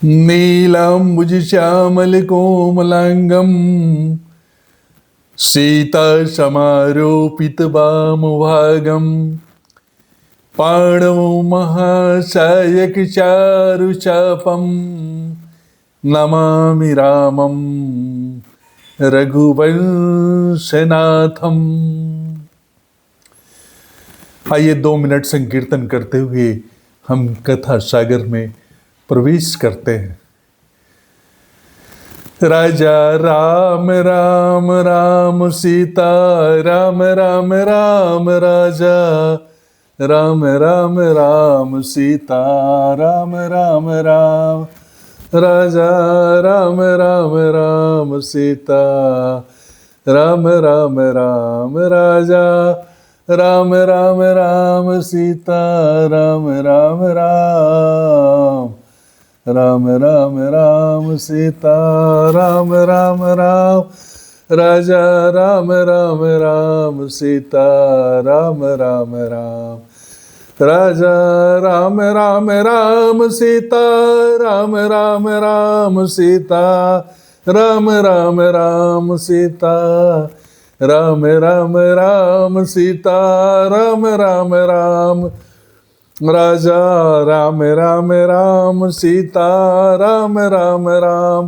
नीलाम्बुजश्यामलकोमलाङ्गं सीतासमारोपितवामभागं पाणौ महासायकचारुचापं नमामि रामं रघुवंशनाथम। आइए 2 मिनट संकीर्तन करते हुए हम कथा सागर में प्रवेश करते हैं। राजा राम राम राम सीता राम राम राम राजा राम राम राम सीता राम राम राम राजा राम राम राम सीता राम राम राम राजा राम राम राम सीता राम राम राम राम राम राम सीता राम राम राम राजा राम राम राम सीता राम राम राम राजा राम राम राम सीता राम राम राम सीता राम राम राम सीता राम राम राम सीता राम राम राम राजा राम राम राम सीता राम राम राम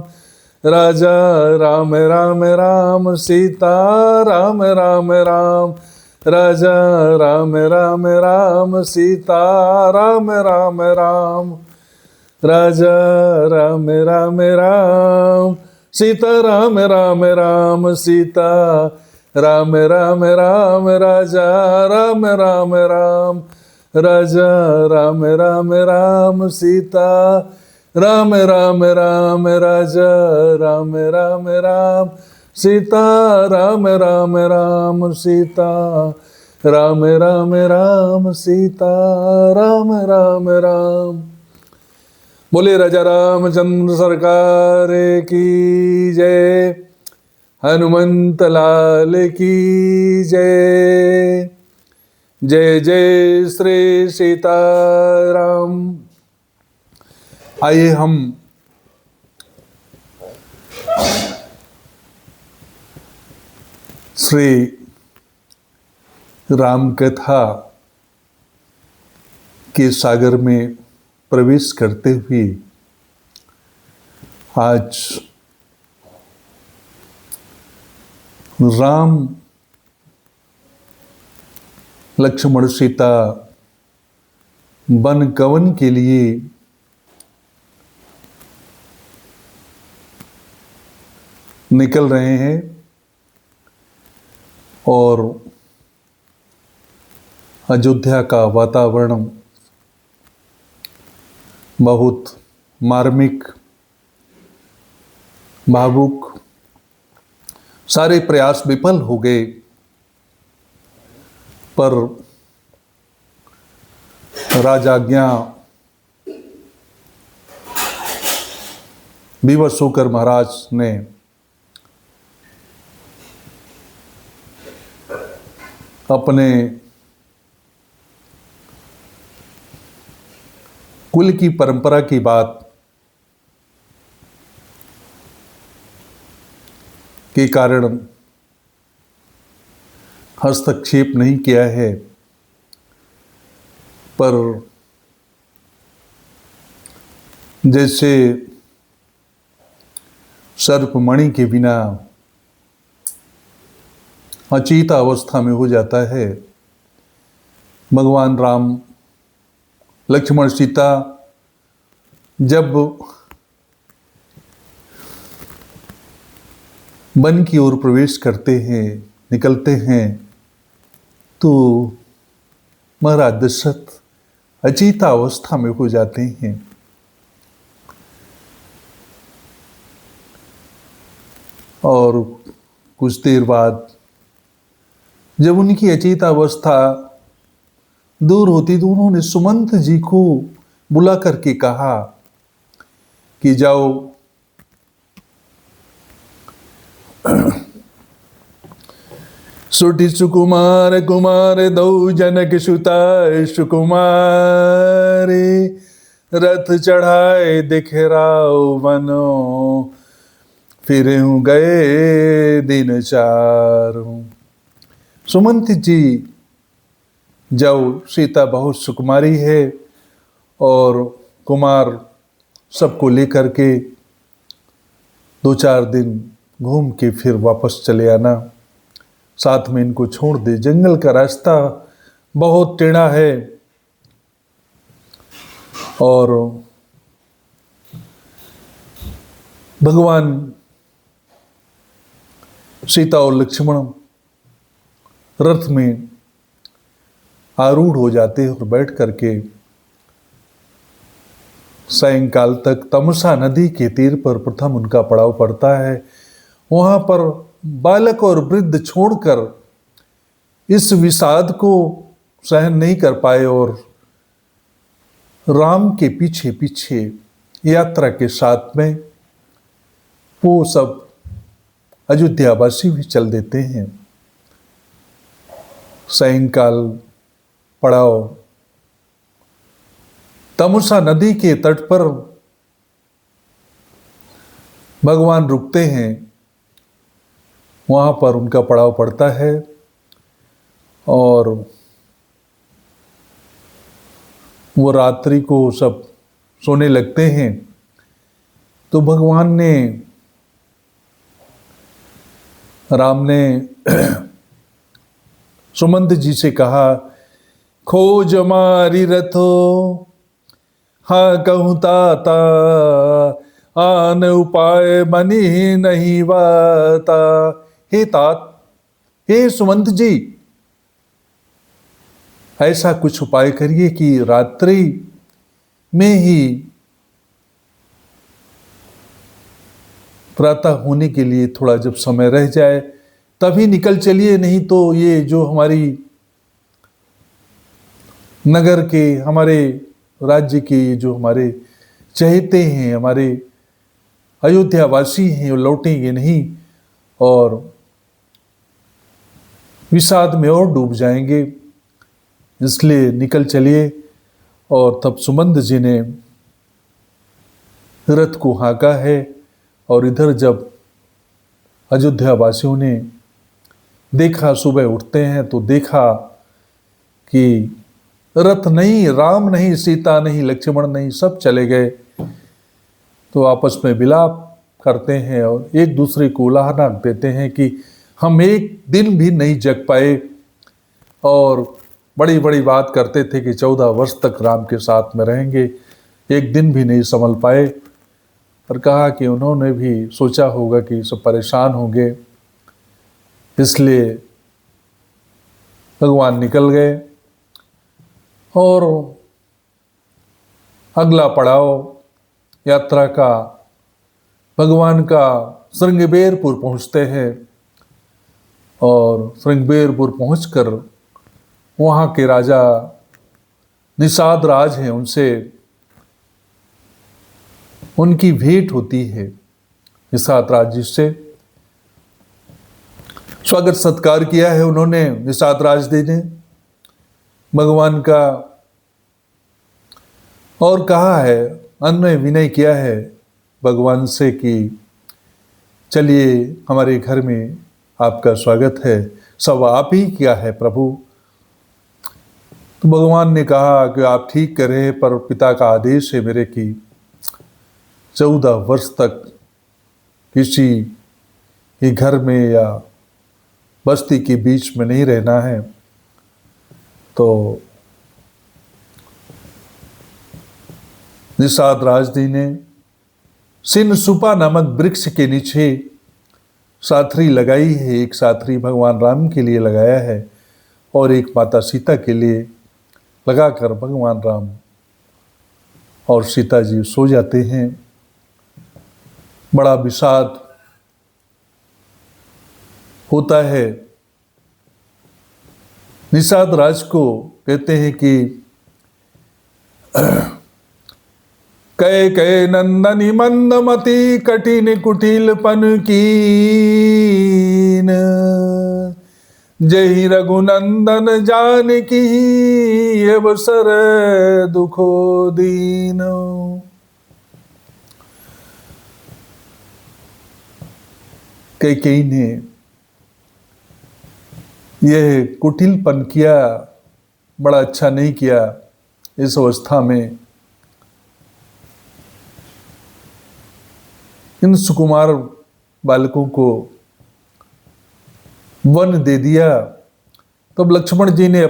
राजा राम राम राम सीता राम राम राम राजा राम राम राम सीता राम राम राम राजा राम राम राम सीता राम राम राम सीता राम राम राम राजा राम राम राम राजा राम राम राम सीता राम राम राम राजा राम राम राम सीता राम राम राम सीता राम राम राम सीता राम राम राम। बोले राजा रामचंद्र सरकार की जय, हनुमंत लाल की जय। जय जय श्री सीताराम। आइए हम श्री राम कथा के सागर में प्रवेश करते हुए आज राम लक्ष्मण सीता वन गमन के लिए निकल रहे हैं और अयोध्या का वातावरण बहुत मार्मिक, भावुक, सारे प्रयास विफल हो गए, पर राजाज्ञा विवश होकर महाराज ने अपने कुल की परंपरा की बात के कारण हस्तक्षेप नहीं किया है, पर जैसे सर्पमणि के बिना अचेत अवस्था में हो जाता है, भगवान राम लक्ष्मण सीता जब वन की ओर प्रवेश करते हैं, निकलते हैं, तो महाराज दशरथ अचेत अवस्था में हो जाते हैं। और कुछ देर बाद जब उनकी अचेत अवस्था दूर होती तो उन्होंने सुमंत जी को बुला करके कहा कि जाओ सुटी सुकुमार कुमार दौ जनक सुता सुकुमारे रथ चढ़ाए दिखराओ बनो, फिर गए दिन चारों। सुमंत जी, जब सीता बहुत सुकुमारी है और कुमार सबको लेकर के 2-4 दिन घूम के फिर वापस चले आना, साथ में इनको छोड़ दे। जंगल का रास्ता बहुत टेढ़ा है और भगवान सीता और लक्ष्मण रथ में आरूढ़ हो जाते हैं और बैठ करके सायंकाल तक तमसा नदी के तीर पर प्रथम उनका पड़ाव पड़ता है। वहां पर बालक और वृद्ध छोड़कर इस विषाद को सहन नहीं कर पाए और राम के पीछे पीछे यात्रा के साथ में वो सब अयोध्यावासी भी चल देते हैं। सायंकाल पड़ाव तमुसा नदी के तट पर भगवान रुकते हैं, वहां पर उनका पड़ाव पड़ता है और वो रात्रि को सब सोने लगते हैं। तो भगवान ने, राम ने सुमंत जी से कहा, खोज मारी रथो हाँ कहूँ ताता, आन उपाय मनी नहीं बाता। हे तात, हे सुमंत जी, ऐसा कुछ उपाय करिए कि रात्रि में ही प्रातः होने के लिए थोड़ा जब समय रह जाए तभी निकल चलिए, नहीं तो ये जो हमारी नगर के, हमारे राज्य के जो हमारे चहेते हैं, हमारे अयोध्यावासी हैं, वो लौटेंगे नहीं और विषाद में और डूब जाएंगे, इसलिए निकल चलिए। और तब सुमंत जी ने रथ को हाँका है और इधर जब अयोध्यावासियों ने देखा, सुबह उठते हैं तो देखा कि रथ नहीं, राम नहीं, सीता नहीं, लक्ष्मण नहीं, सब चले गए। तो आपस में विलाप करते हैं और एक दूसरे को उलाहना देते हैं कि हम एक दिन भी नहीं जग पाए, और बड़ी बड़ी बात करते थे कि 14 वर्ष तक राम के साथ में रहेंगे, एक दिन भी नहीं संभल पाए। और कहा कि उन्होंने भी सोचा होगा कि सब परेशान होंगे, इसलिए भगवान निकल गए। और अगला पड़ाव यात्रा का भगवान का श्रृंगबेरपुर पहुंचते हैं और श्रृंगबेरपुर पहुंचकर वहाँ के राजा निषाद राज हैं, उनसे उनकी भेंट होती है। निषाद राज जी से स्वागत सत्कार किया है उन्होंने, निषाद राज जी ने भगवान का, और कहा है, अन्वय विनय किया है भगवान से कि चलिए हमारे घर में आपका स्वागत है, सब आप ही किया है प्रभु। तो भगवान ने कहा कि आप ठीक करें, पर पिता का आदेश है मेरे कि 14 वर्ष तक किसी के घर में या बस्ती के बीच में नहीं रहना है। तो निषाद राज जी ने सिन सुपा नामक वृक्ष के नीचे साथरी लगाई है, एक साथरी भगवान राम के लिए लगाया है और एक माता सीता के लिए लगाकर भगवान राम और सीता जी सो जाते हैं। बड़ा विषाद होता है। निषाद राज को कहते हैं कि कै कै नंदनी मंदमती कठिन कुटिलपन कीन, जय रघुनंदन जानकी अवसर दुखो दीनो। कैकेयी ने यह कुटिलपन किया, बड़ा अच्छा नहीं किया। इस अवस्था में इन सुकुमार बालकों को वन दे दिया। तब लक्ष्मण जी ने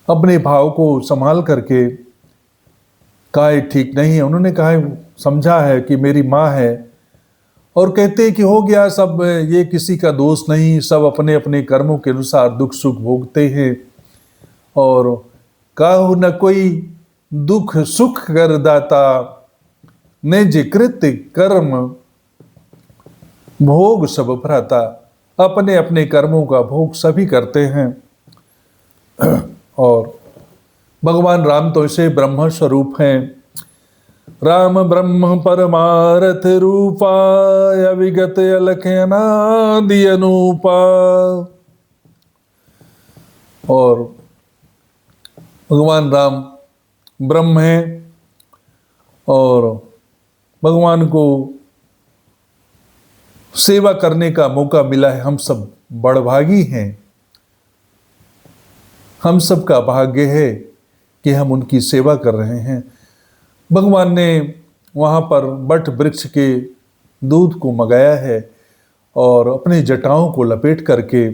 अपने भाव को संभाल करके कहा ये ठीक नहीं है। उन्होंने कहा समझा है कि मेरी माँ है, और कहते हैं कि हो गया सब, ये किसी का दोष नहीं, सब अपने अपने कर्मों के अनुसार दुख सुख भोगते हैं। और काहु न कोई दुख सुख कर दाता, निज कृत कर्म भोग सब भ्राता। अपने अपने कर्मों का भोग सभी करते हैं। और भगवान राम तो ऐसे ब्रह्म स्वरूप हैं। राम ब्रह्म परमारथ रूपा, अविगत अलख अनादि अनूपा। और भगवान राम ब्रह्म हैं, और भगवान को सेवा करने का मौका मिला है। हम सब बड़भागी हैं। हम सब का भाग्य है कि हम उनकी सेवा कर रहे हैं। भगवान ने वहाँ पर बट वृक्ष के दूध को मंगाया है और अपने जटाओं को लपेट करके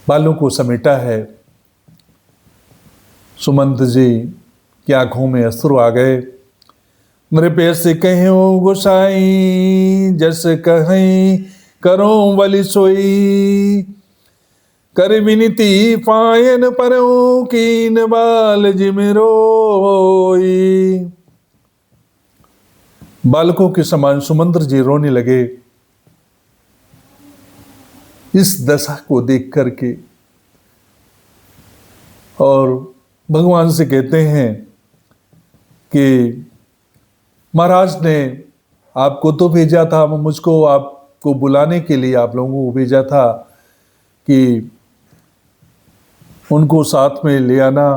बालों को समेटा है। सुमंत जी की आंखों में अश्रु आ गए। नृपय से कहो गोसाई, जस कहीं करो बलि सोई। कर विनती पायन परो, कीन बाल जिमरोई। बालकों के समान सुमंत्र जी रोने लगे इस दशा को देख करके, और भगवान से कहते हैं कि महाराज ने आपको तो भेजा था, मुझको आपको बुलाने के लिए आप लोगों को भेजा था कि उनको साथ में ले आना,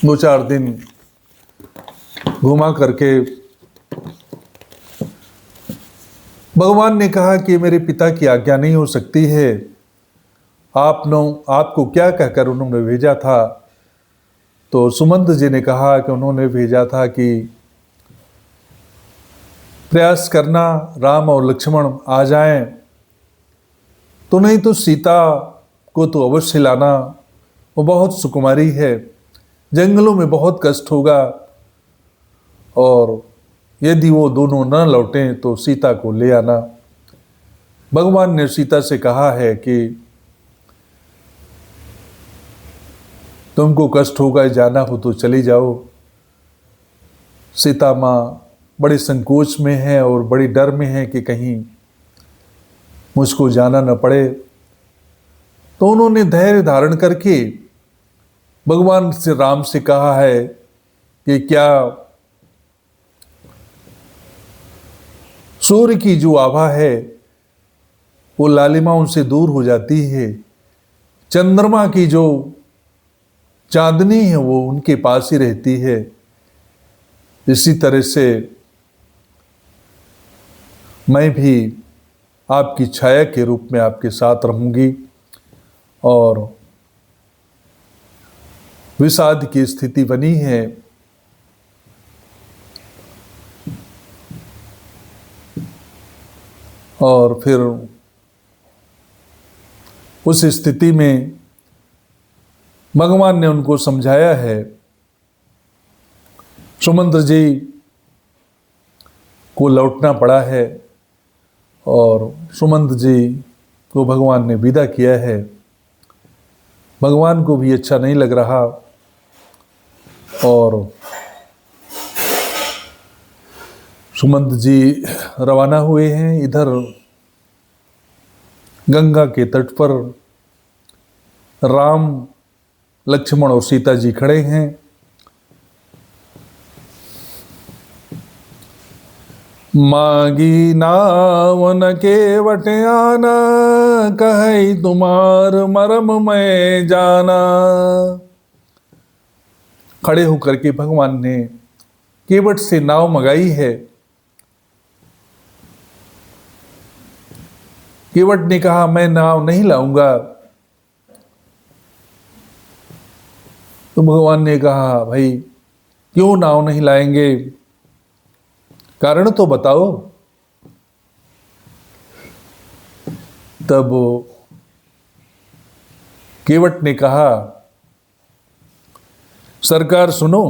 2-4 दिन घुमा करके। भगवान ने कहा कि मेरे पिता की आज्ञा नहीं हो सकती है। आपको क्या कहकर उन्होंने भेजा था? तो सुमंत जी ने कहा कि उन्होंने भेजा था कि प्रयास करना राम और लक्ष्मण आ जाएं, तो नहीं तो सीता को तो अवश्य लाना, वो बहुत सुकुमारी है, जंगलों में बहुत कष्ट होगा, और यदि वो दोनों न लौटें तो सीता को ले आना। भगवान ने सीता से कहा है कि तुमको कष्ट होगा, जाना हो तो चली जाओ। सीता माँ बड़े संकोच में है और बड़ी डर में है कि कहीं मुझको जाना न पड़े। तो उन्होंने धैर्य धारण करके भगवान से राम से कहा है कि क्या सूर्य की जो आभा है वो लालिमा उनसे दूर हो जाती है, चंद्रमा की जो चांदनी है वो उनके पास ही रहती है। इसी तरह से मैं भी आपकी छाया के रूप में आपके साथ रहूंगी, और विषाद की स्थिति बनी है। और फिर उस स्थिति में भगवान ने उनको समझाया है। सुमंत्र जी को लौटना पड़ा है, और सुमंत जी को भगवान ने विदा किया है। भगवान को भी अच्छा नहीं लग रहा, और सुमंत जी रवाना हुए हैं। इधर गंगा के तट पर राम, लक्ष्मण और सीता जी खड़े हैं। मांगी नावन केवट आना, कहे तुम्हार मरम मैं जाना। खड़े होकर के भगवान ने केवट से नाव मंगाई है। केवट ने कहा मैं नाव नहीं लाऊंगा। तो भगवान ने कहा भाई क्यों नाव नहीं लाएंगे, कारण तो बताओ। तब केवट ने कहा सरकार सुनो,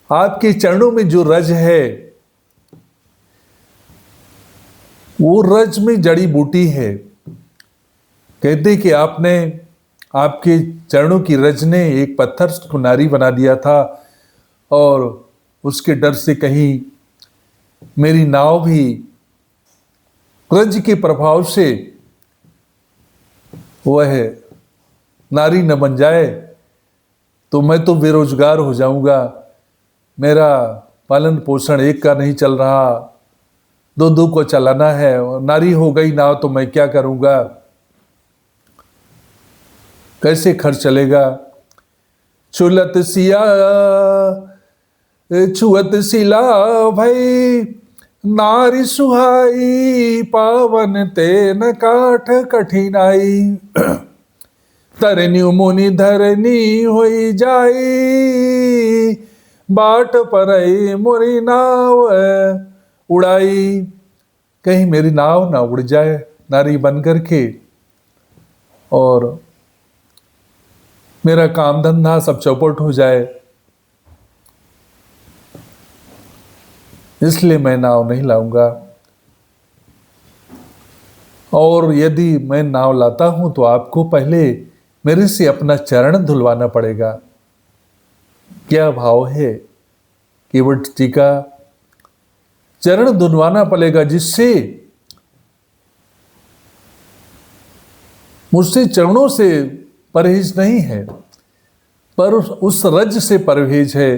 आपके चरणों में जो रज है वो रज में जड़ी बूटी है। कहते कि आपके चरणों की रज ने एक पत्थर को नारी बना दिया था, और उसके डर से कहीं मेरी नाव भी रज के प्रभाव से वह नारी न बन जाए तो मैं तो बेरोजगार हो जाऊंगा। मेरा पालन पोषण एक का नहीं चल रहा, दो को चलाना है, और नारी हो गई नाव तो मैं क्या करूंगा, कैसे खर्च चलेगा। छुलत छुअत सिला भाई, नारी सुहाई पावन तेन काठ कठिनाई। तरनी मुनि धरनी होई जाई, बाट पर मोरी नाव उड़ाई। कहीं मेरी नाव ना उड़ जाए नारी बन करके, और मेरा काम धंधा सब चौपट हो जाए, इसलिए मैं नाव नहीं लाऊंगा। और यदि मैं नाव लाता हूं तो आपको पहले मेरे से अपना चरण धुलवाना पड़ेगा। क्या भाव है केवट जी का, चरण धुलवाना पड़ेगा, जिससे मुझसे चरणों से परहेज नहीं है, पर उस रज से परहेज है।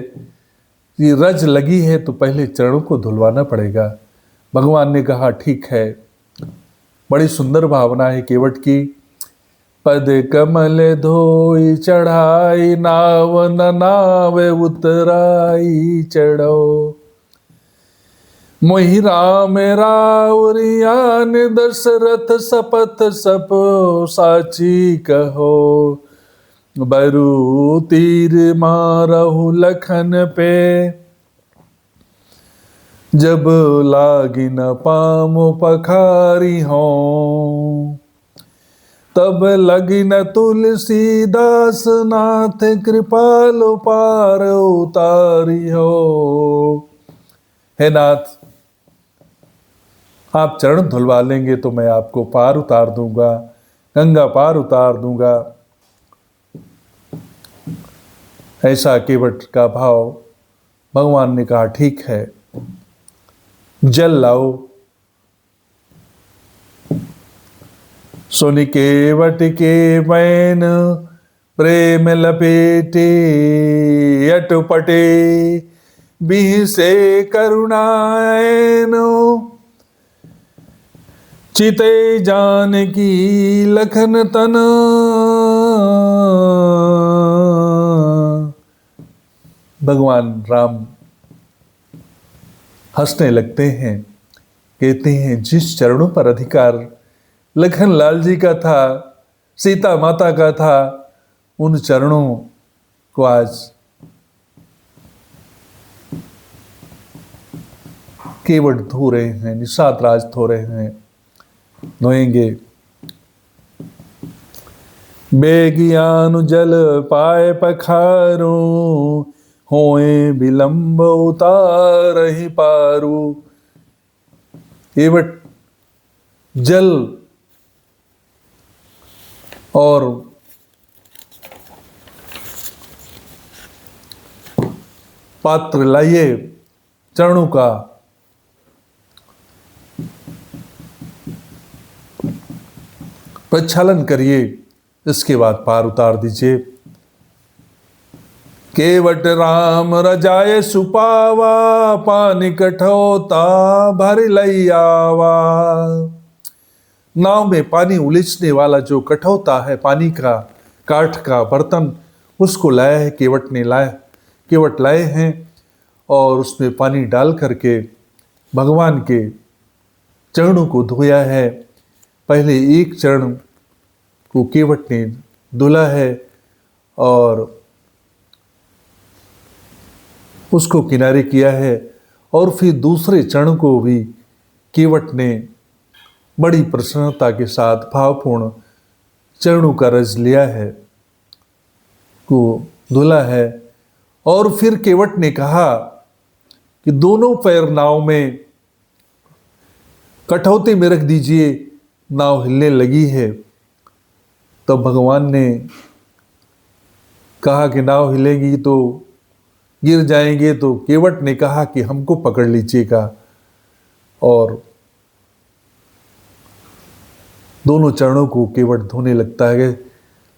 ये रज लगी है तो पहले चरणों को धुलवाना पड़ेगा। भगवान ने कहा ठीक है। बड़ी सुंदर भावना है केवट की। पद कमल धोई चढ़ाई, नाव न नावे उतराई चढ़ो। मोहि राम राउरियान, दशरथ सपथ सप साची कहो। बरु तीर मारहु लखन पे, जब लागी न पामो पखारी हो। तब लगी न तुलसीदास नाथ, कृपालु पार उतारी हो। हे नाथ, आप चरण धुलवा लेंगे तो मैं आपको पार उतार दूंगा, गंगा पार उतार दूंगा। ऐसा केवट का भाव। भगवान ने कहा ठीक है, जल लाओ। सुनि केवट के बैन, प्रेम लपेटे अटपटे। बिह से करुणायन, चिते जानकी लखन तन। भगवान राम हंसने लगते हैं, कहते हैं जिस चरणों पर अधिकार लखन लाल जी का था, सीता माता का था, उन चरणों को आज केवट धो रहे हैं, निषाद राज धो रहे हैं, धोएंगे। बेगियानु जल पाए पखारू, होए विलंब उतार ही पारू। केवट जल और पात्र लाइए, चरणों का प्रक्षालन करिए, इसके बाद पार उतार दीजिए। केवट राम रजाए सुपावा, पानी कठौता भर लैयावा। नाव में पानी उलीचने वाला जो कठौता है, पानी का काठ का बर्तन, उसको लाया है केवट ने, केवट लाए हैं और उसमें पानी डाल करके भगवान के चरणों को धोया है। पहले एक चरण को केवट ने धुला है और उसको किनारे किया है, और फिर दूसरे चरण को भी केवट ने बड़ी प्रसन्नता के साथ भावपूर्ण चरणों का रज लिया है, को धुला है। और फिर केवट ने कहा कि दोनों पैर नाव में कठौते में रख दीजिए, नाव हिलने लगी है। तब भगवान ने कहा कि नाव हिलेगी तो गिर जाएंगे, तो केवट ने कहा कि हमको पकड़ लीजिएगा, और दोनों चरणों को केवट धोने लगता है।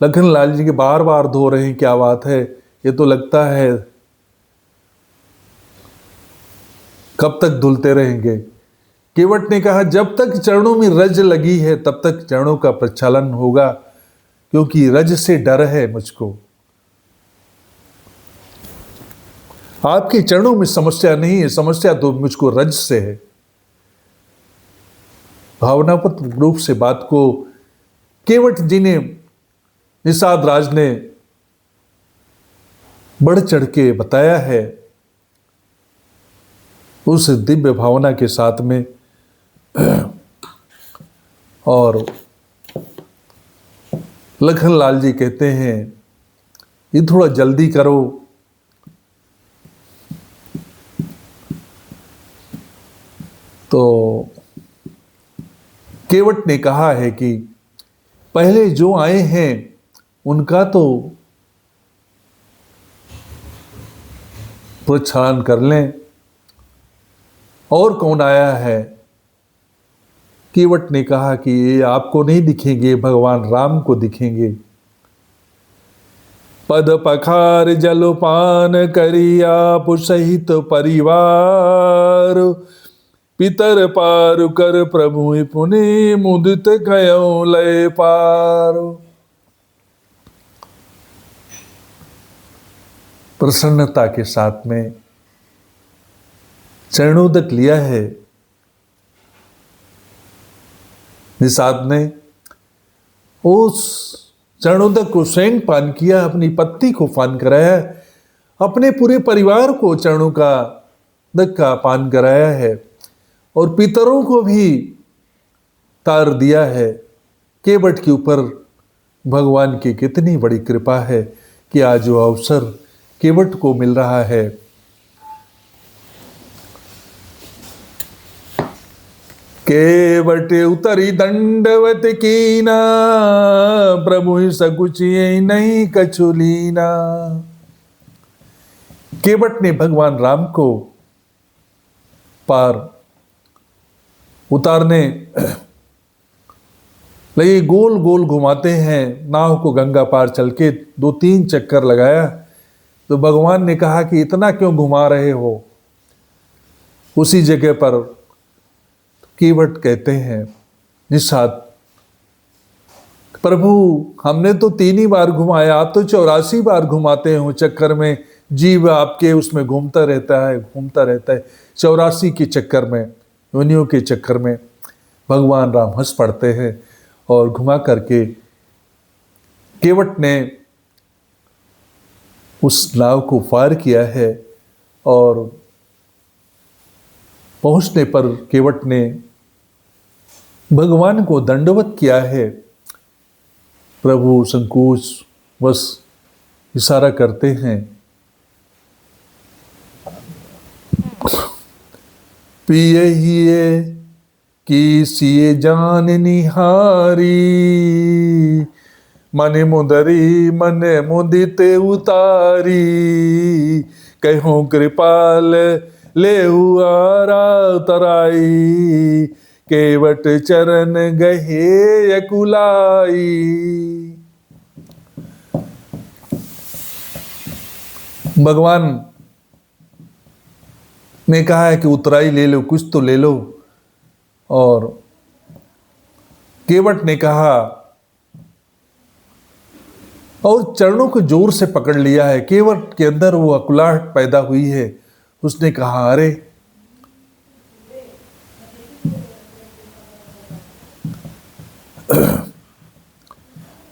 लखनलाल जी के बार बार धो रहे हैं, क्या बात है, ये तो लगता है कब तक धुलते रहेंगे। केवट ने कहा जब तक चरणों में रज लगी है तब तक चरणों का प्रक्षालन होगा, क्योंकि रज से डर है मुझको। आपके चरणों में समस्या नहीं है, समस्या तो मुझको रज से है। भावनात्मक रूप से बात को केवट जी ने, निषाद राज ने बढ़ चढ़ के बताया है उस दिव्य भावना के साथ में। और लखनलाल जी कहते हैं ये थोड़ा जल्दी करो। तो केवट ने कहा है कि पहले जो आए हैं उनका तो प्रक्षालन कर लें, और कौन आया है। केवट ने कहा कि ये आपको नहीं दिखेंगे, भगवान राम को दिखेंगे। पद पखार जलपान करिया पुसहित परिवार, पितर पार कर प्रभु पुनि मुदित गयो लय पार। प्रसन्नता के साथ में चरणोदक लिया है निषाद ने, उस चरणोदक को स्वयं पान किया, अपनी पत्नी को पान कराया, अपने पूरे परिवार को चरणों का दक का पान कराया है, और पितरों को भी तार दिया है। केवट के ऊपर भगवान की कितनी बड़ी कृपा है कि आज वो अवसर केवट को मिल रहा है। केवट उतरी दंडवत कीना, प्रभु सकुचिए नहीं कछुलीना। केवट ने भगवान राम को पार उतारने लगे, गोल गोल घुमाते हैं नाव को, गंगा पार चल के 2-3 चक्कर लगाया। तो भगवान ने कहा कि इतना क्यों घुमा रहे हो। उसी जगह पर केवट कहते हैं निषाद, प्रभु हमने तो 3 ही बार घुमाया, आप तो 84 बार घुमाते हो चक्कर में, जीव आपके उसमें घूमता रहता है 84 के चक्कर में, योनियों के चक्कर में। भगवान राम हंस पड़ते हैं और घुमा करके केवट ने उस नाव को पार किया है, और पहुंचने पर केवट ने भगवान को दंडवत किया है। प्रभु संकोच बस इशारा करते हैं, पिए हिए की सिए जान निहारी, मन मुदरी मन मुदित उतारी, कहूँ कृपाल ले हुआरा तराई, केवट चरण गहे अकुलाई। भगवान ने कहा है कि उतराई ले लो, कुछ तो ले लो। और केवट ने कहा और चरणों को जोर से पकड़ लिया है। केवट के अंदर वो अकुलाहट पैदा हुई है। उसने कहा, अरे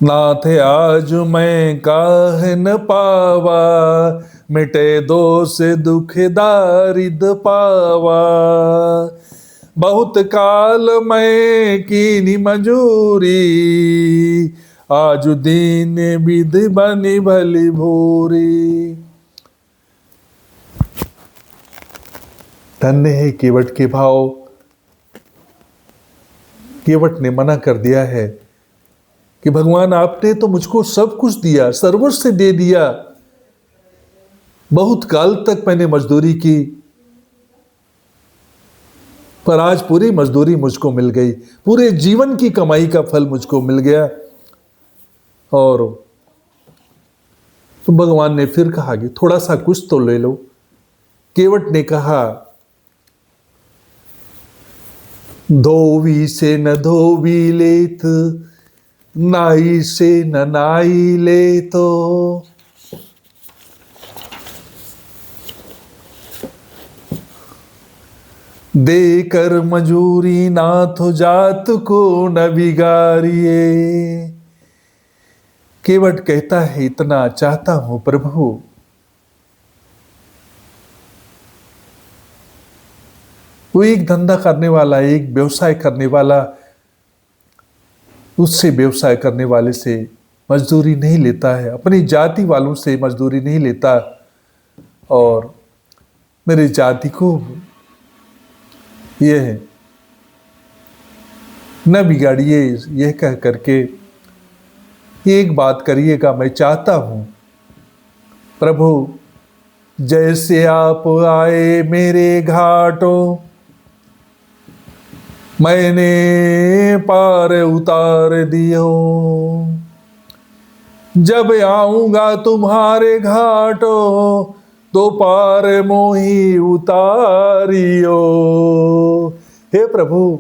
नाथ आज मैं काहे न पावा, मिटे दोष दुख दारिद पावा। बहुत काल मैं कीनी मंजूरी, आज दीन विधि बनी भली भूरी। धन्य है केवट के भाव। केवट ने मना कर दिया है कि भगवान आपने तो मुझको सब कुछ दिया, सर्वस्व दे दिया। बहुत काल तक मैंने मजदूरी की, पर आज पूरी मजदूरी मुझको मिल गई, पूरे जीवन की कमाई का फल मुझको मिल गया। और तो भगवान ने फिर कहा कि थोड़ा सा कुछ तो ले लो। केवट ने कहा, धोवी से न धोवी लेत, नाई से न नाई ले तो। देकर मजूरी नाथ जात को न बिगाड़िए। केवट कहता है, इतना चाहता हूं प्रभु, वो एक धंधा करने वाला, एक व्यवसाय करने वाला, उससे व्यवसाय करने वाले से मजदूरी नहीं लेता है, अपनी जाति वालों से मजदूरी नहीं लेता। और मेरे जाति को यह है, न बिगाड़िए, यह कह करके एक बात करिएगा, मैं चाहता हूं प्रभु, जैसे आप आए मेरे घाटों, मैंने पार उतार दियो। जब आऊंगा तुम्हारे घाटों, तो पार मोही उतारियो। हे प्रभु,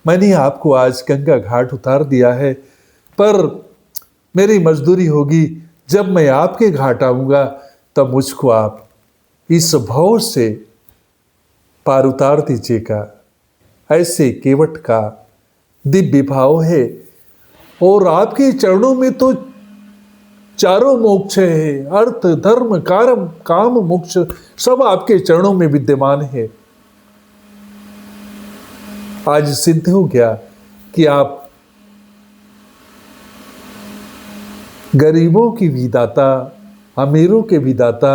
मैंने आपको आज गंगा घाट उतार दिया है, पर मेरी मजदूरी होगी, जब मैं आपके घाट आऊंगा तब मुझको आप इस भाव से पार उतार दीजिएगा। ऐसे केवट का दिव्य भाव है। और आपके चरणों में तो चारों मोक्ष है, अर्थ धर्म कारम काम मोक्ष सब आपके चरणों में विद्यमान है। आज सिद्ध हो गया कि आप गरीबों की भी दाता, अमीरों के भी दाता।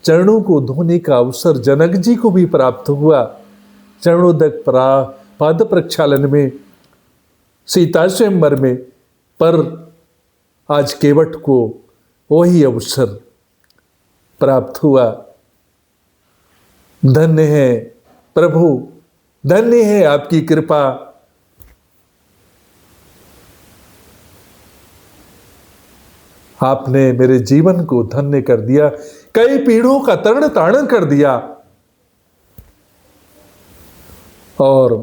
चरणों को धोने का अवसर जनक जी को भी प्राप्त हुआ, चरणोदक पाद प्रक्षालन में, सीता स्वयंवर में, पर आज केवट को वही अवसर प्राप्त हुआ। धन्य है प्रभु, धन्य है आपकी कृपा। आपने मेरे जीवन को धन्य कर दिया, कई पीढ़ों का तरण तारण कर दिया। और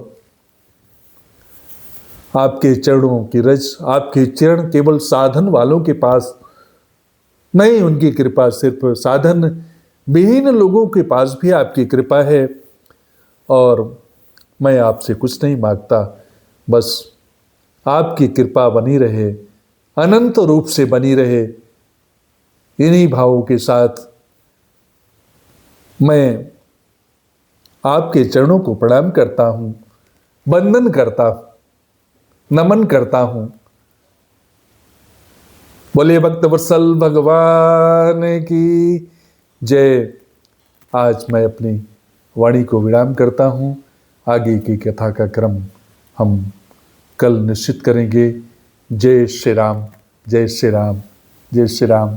आपके चरणों की रज, आपके चरण केवल साधन वालों के पास नहीं, उनकी कृपा सिर्फ साधन विहीन लोगों के पास भी आपकी कृपा है। और मैं आपसे कुछ नहीं मांगता, बस आपकी कृपा बनी रहे, अनंत रूप से बनी रहे। इन्हीं भावों के साथ मैं आपके चरणों को प्रणाम करता हूं, वंदन करता हूं, नमन करता हूं। बोले भक्त वत्सल भगवान की जय। आज मैं अपनी वाणी को विराम करता हूं। आगे की कथा का क्रम हम कल निश्चित करेंगे। जय श्री राम, जय श्री राम, जय श्री राम।